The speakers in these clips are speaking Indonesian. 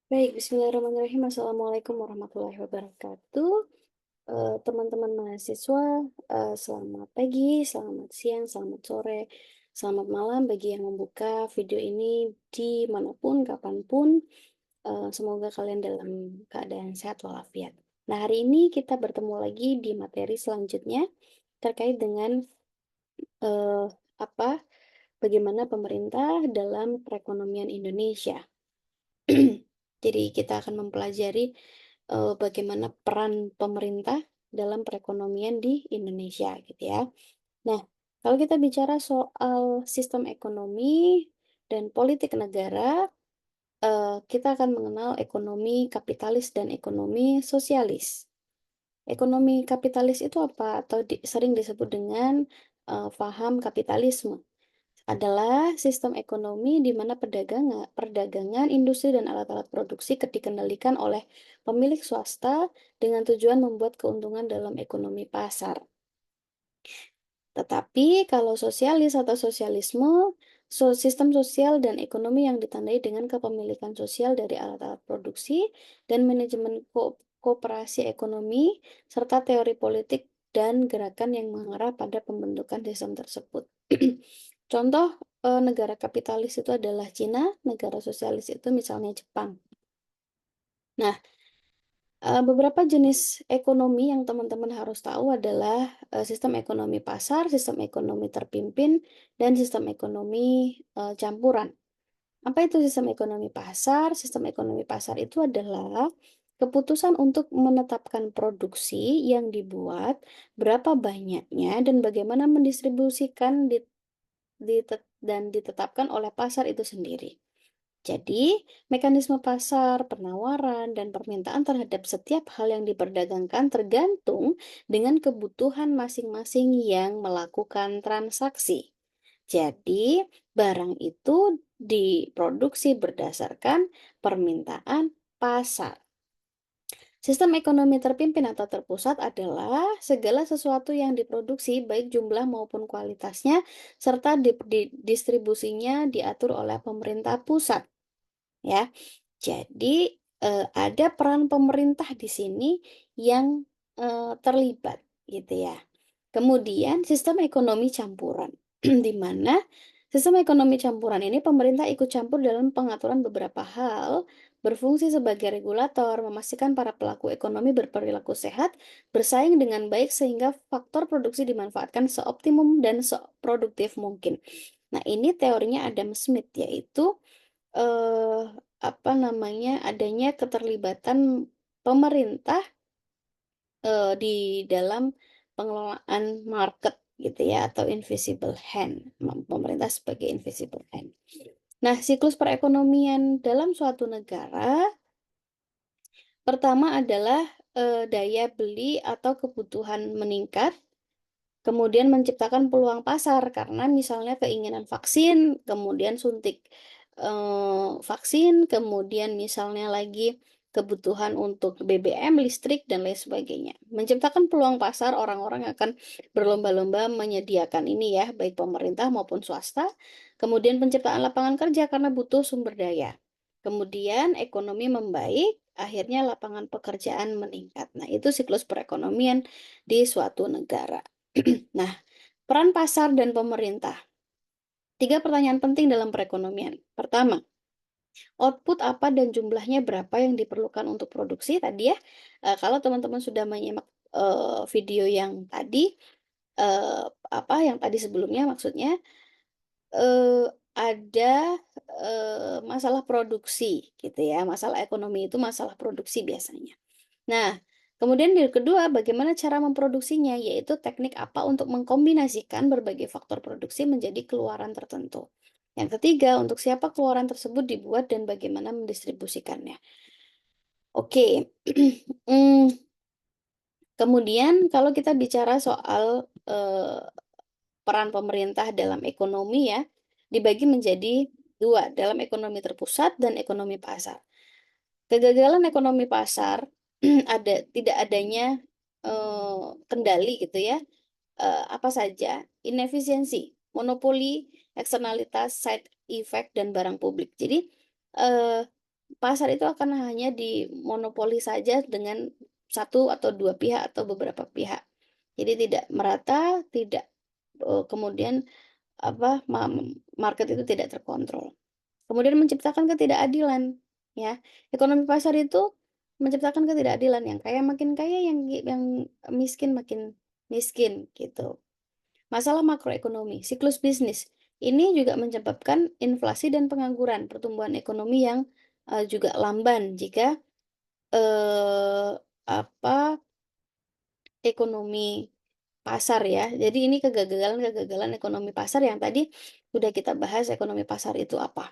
Baik, bismillahirrahmanirrahim. Assalamualaikum warahmatullahi wabarakatuh. Teman-teman mahasiswa, selamat pagi, selamat siang, selamat sore, selamat malam bagi yang membuka video ini dimanapun, kapanpun. Semoga kalian dalam keadaan sehat walafiat. Nah, hari ini kita bertemu lagi di materi selanjutnya terkait dengan eh, apa bagaimana pemerintah dalam perekonomian Indonesia. Jadi kita akan mempelajari bagaimana peran pemerintah dalam perekonomian di Indonesia gitu ya. Nah, kalau kita bicara soal sistem ekonomi dan politik negara, kita akan mengenal ekonomi kapitalis dan ekonomi sosialis. Ekonomi kapitalis itu apa? Atau sering disebut dengan paham kapitalisme adalah sistem ekonomi di mana perdagangan, industri, dan alat-alat produksi dikendalikan oleh pemilik swasta dengan tujuan membuat keuntungan dalam ekonomi pasar. Tetapi kalau sosialis atau sosialisme, sistem sosial dan ekonomi yang ditandai dengan kepemilikan sosial dari alat-alat produksi dan manajemen kooperasi ekonomi, serta teori politik dan gerakan yang mengarah pada pembentukan sistem tersebut. Contoh negara kapitalis itu adalah Cina, negara sosialis itu misalnya Jepang. Nah, beberapa jenis ekonomi yang teman-teman harus tahu adalah sistem ekonomi pasar, sistem ekonomi terpimpin, dan sistem ekonomi campuran. Apa itu sistem ekonomi pasar? Sistem ekonomi pasar itu adalah keputusan untuk menetapkan produksi yang dibuat, berapa banyaknya, dan bagaimana mendistribusikan dan ditetapkan oleh pasar itu sendiri. Jadi, mekanisme pasar, penawaran, dan permintaan terhadap setiap hal yang diperdagangkan tergantung dengan kebutuhan masing-masing yang melakukan transaksi. Jadi, barang itu diproduksi berdasarkan permintaan pasar. Sistem ekonomi terpimpin atau terpusat adalah segala sesuatu yang diproduksi, baik jumlah maupun kualitasnya, serta distribusinya diatur oleh pemerintah pusat. Ya, jadi ada peran pemerintah di sini yang terlibat, gitu ya. Kemudian sistem ekonomi campuran, di mana sistem ekonomi campuran ini pemerintah ikut campur dalam pengaturan beberapa hal, berfungsi sebagai regulator, memastikan para pelaku ekonomi berperilaku sehat, bersaing dengan baik sehingga faktor produksi dimanfaatkan seoptimum dan seproduktif mungkin. Nah, ini teorinya Adam Smith, yaitu eh, apa namanya adanya keterlibatan pemerintah di dalam pengelolaan market gitu ya, atau invisible hand, pemerintah sebagai invisible hand. Nah, siklus perekonomian dalam suatu negara pertama adalah daya beli atau kebutuhan meningkat. Kemudian menciptakan peluang pasar karena misalnya keinginan vaksin, kemudian suntik vaksin, kemudian misalnya lagi kebutuhan untuk BBM, listrik, dan lain sebagainya. Menciptakan peluang pasar, orang-orang akan berlomba-lomba menyediakan ini ya, baik pemerintah maupun swasta. Kemudian penciptaan lapangan kerja karena butuh sumber daya. Kemudian ekonomi membaik, akhirnya lapangan pekerjaan meningkat. Nah, itu siklus perekonomian di suatu negara. Nah, peran pasar dan pemerintah. Tiga pertanyaan penting dalam perekonomian. Pertama, output apa dan jumlahnya berapa yang diperlukan untuk produksi tadi ya. Kalau teman-teman sudah menyimak video yang tadi, eh, apa yang tadi sebelumnya maksudnya, eh, ada masalah produksi gitu ya. Masalah ekonomi itu masalah produksi biasanya. Nah, kemudian yang kedua, bagaimana cara memproduksinya, yaitu teknik apa untuk mengkombinasikan berbagai faktor produksi menjadi keluaran tertentu. Yang ketiga, untuk siapa keluaran tersebut dibuat dan bagaimana mendistribusikannya. Oke, Hmm, kemudian kalau kita bicara soal peran pemerintah dalam ekonomi ya, dibagi menjadi dua, dalam ekonomi terpusat dan ekonomi pasar. Kegagalan ekonomi pasar tidak adanya kendali gitu ya. Apa saja? Inefisiensi, monopoli, eksternalitas, side effect dan barang publik. Jadi eh, pasar itu akan hanya dimonopoli saja dengan satu atau dua pihak atau beberapa pihak. Jadi tidak merata, tidak kemudian market itu tidak terkontrol. Kemudian menciptakan ketidakadilan, ya. Ekonomi pasar itu menciptakan ketidakadilan, yang kaya makin kaya, yang miskin makin miskin gitu. Masalah makroekonomi, siklus bisnis. Ini juga menyebabkan inflasi dan pengangguran, pertumbuhan ekonomi yang juga lamban jika eh, apa ekonomi pasar ya. Jadi ini kegagalan ekonomi pasar yang tadi sudah kita bahas ekonomi pasar itu apa.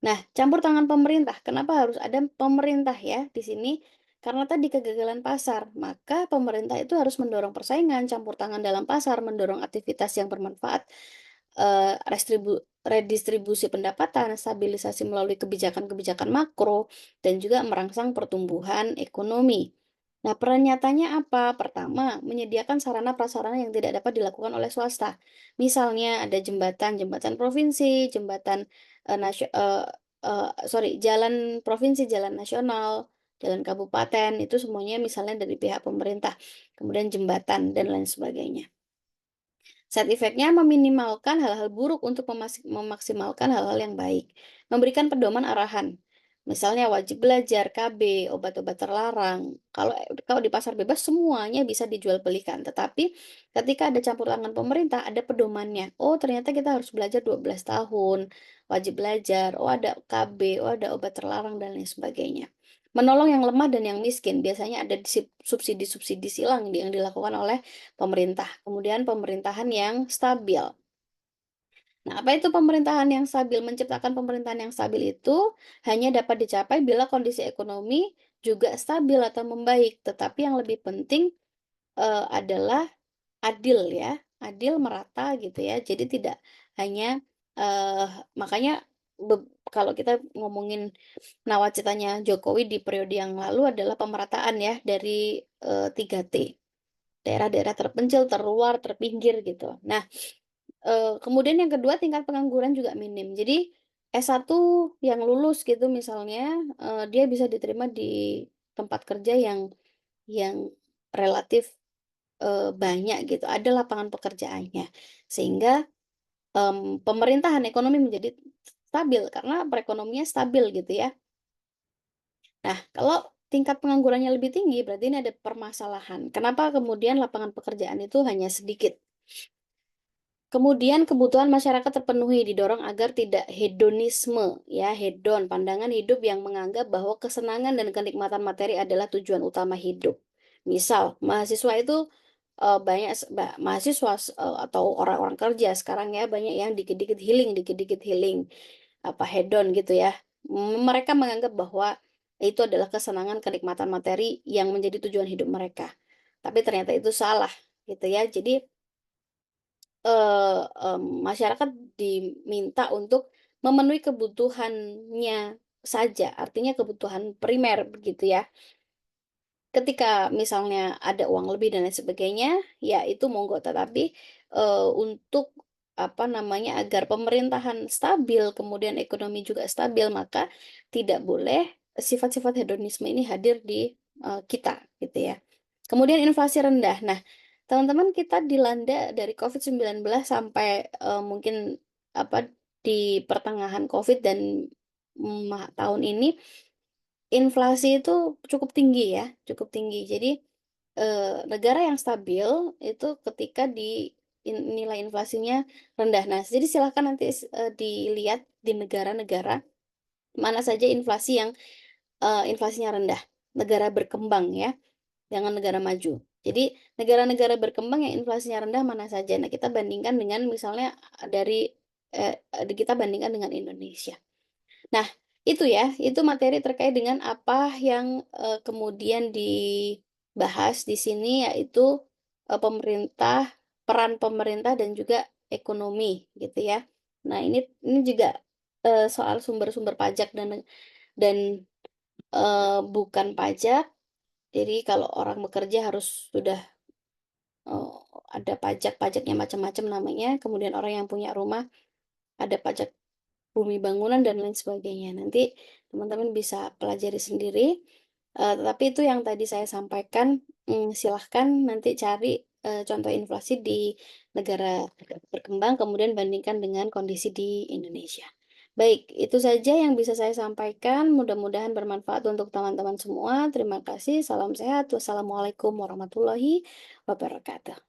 Nah, campur tangan pemerintah. Kenapa harus ada pemerintah ya di sini? Karena tadi kegagalan pasar, maka pemerintah itu harus mendorong persaingan, campur tangan dalam pasar, mendorong aktivitas yang bermanfaat, redistribusi pendapatan, stabilisasi melalui kebijakan-kebijakan makro, dan juga merangsang pertumbuhan ekonomi. Nah, peran nyatanya apa? Pertama, menyediakan sarana prasarana yang tidak dapat dilakukan oleh swasta. Misalnya ada jembatan provinsi, jembatan jalan provinsi, jalan nasional, jalan kabupaten, itu semuanya misalnya dari pihak pemerintah, kemudian jembatan dan lain sebagainya. Side effect-nya meminimalkan hal-hal buruk untuk memaksimalkan hal-hal yang baik. Memberikan pedoman arahan. Misalnya wajib belajar, KB, obat-obat terlarang. Kalau di pasar bebas semuanya bisa dijual belikan. Tetapi ketika ada campur tangan pemerintah, ada pedomannya. Oh, ternyata kita harus belajar 12 tahun. Wajib belajar. Oh, ada KB. Oh, ada obat terlarang dan lain sebagainya. Menolong yang lemah dan yang miskin. Biasanya ada subsidi-subsidi silang yang dilakukan oleh pemerintah. Kemudian pemerintahan yang stabil. Nah, apa itu pemerintahan yang stabil? Menciptakan pemerintahan yang stabil itu hanya dapat dicapai bila kondisi ekonomi juga stabil atau membaik. Tetapi yang lebih penting adalah adil ya, adil merata gitu ya. Jadi tidak hanya makanya kalau kita ngomongin nawacitanya Jokowi di periode yang lalu adalah pemerataan ya dari 3T. Daerah-daerah terpencil, terluar, terpinggir gitu. Nah, kemudian yang kedua tingkat pengangguran juga minim. Jadi S1 yang lulus gitu misalnya, dia bisa diterima di tempat kerja yang relatif banyak gitu, ada lapangan pekerjaannya. Sehingga pemerintahan ekonomi menjadi stabil karena perekonomiannya stabil gitu ya. Nah, kalau tingkat penganggurannya lebih tinggi, berarti ini ada permasalahan. Kenapa kemudian lapangan pekerjaan itu hanya sedikit? Kemudian kebutuhan masyarakat terpenuhi, didorong agar tidak hedonisme, ya hedon, pandangan hidup yang menganggap bahwa kesenangan dan kenikmatan materi adalah tujuan utama hidup. Misal, mahasiswa itu mahasiswa atau orang-orang kerja sekarang ya banyak yang dikit-dikit healing, apa hedon gitu ya. Mereka menganggap bahwa itu adalah kesenangan, kenikmatan materi yang menjadi tujuan hidup mereka. Tapi ternyata itu salah, gitu ya. Jadi masyarakat diminta untuk memenuhi kebutuhannya saja, artinya kebutuhan primer begitu ya. Ketika misalnya ada uang lebih dan lain sebagainya, ya itu monggo. Tetapi untuk apa namanya agar pemerintahan stabil, kemudian ekonomi juga stabil, maka tidak boleh sifat-sifat hedonisme ini hadir di kita, gitu ya. Kemudian inflasi rendah. Nah, teman-teman kita dilanda dari COVID-19 sampai mungkin apa di pertengahan COVID dan tahun ini inflasi itu cukup tinggi ya, cukup tinggi. Jadi negara yang stabil itu ketika nilai inflasinya rendah. Nah, jadi silahkan nanti dilihat di negara-negara mana saja inflasi yang inflasinya rendah. Negara berkembang ya, jangan negara maju. Jadi negara-negara berkembang yang inflasinya rendah mana saja. Nah, kita bandingkan dengan misalnya dari kita bandingkan dengan Indonesia. Nah, itu ya, itu materi terkait dengan apa yang kemudian dibahas di sini, yaitu pemerintah, peran pemerintah dan juga ekonomi gitu ya. Nah, ini juga soal sumber-sumber pajak dan bukan pajak. Jadi kalau orang bekerja harus sudah eh, ada pajak-pajaknya macam-macam namanya. Kemudian orang yang punya rumah ada pajak bumi bangunan, dan lain sebagainya. Nanti teman-teman bisa pelajari sendiri, tetapi itu yang tadi saya sampaikan, silahkan nanti cari, contoh inflasi di negara berkembang, kemudian bandingkan dengan kondisi di Indonesia. Baik, itu saja yang bisa saya sampaikan, mudah-mudahan bermanfaat untuk teman-teman semua. Terima kasih, salam sehat, wassalamualaikum warahmatullahi wabarakatuh.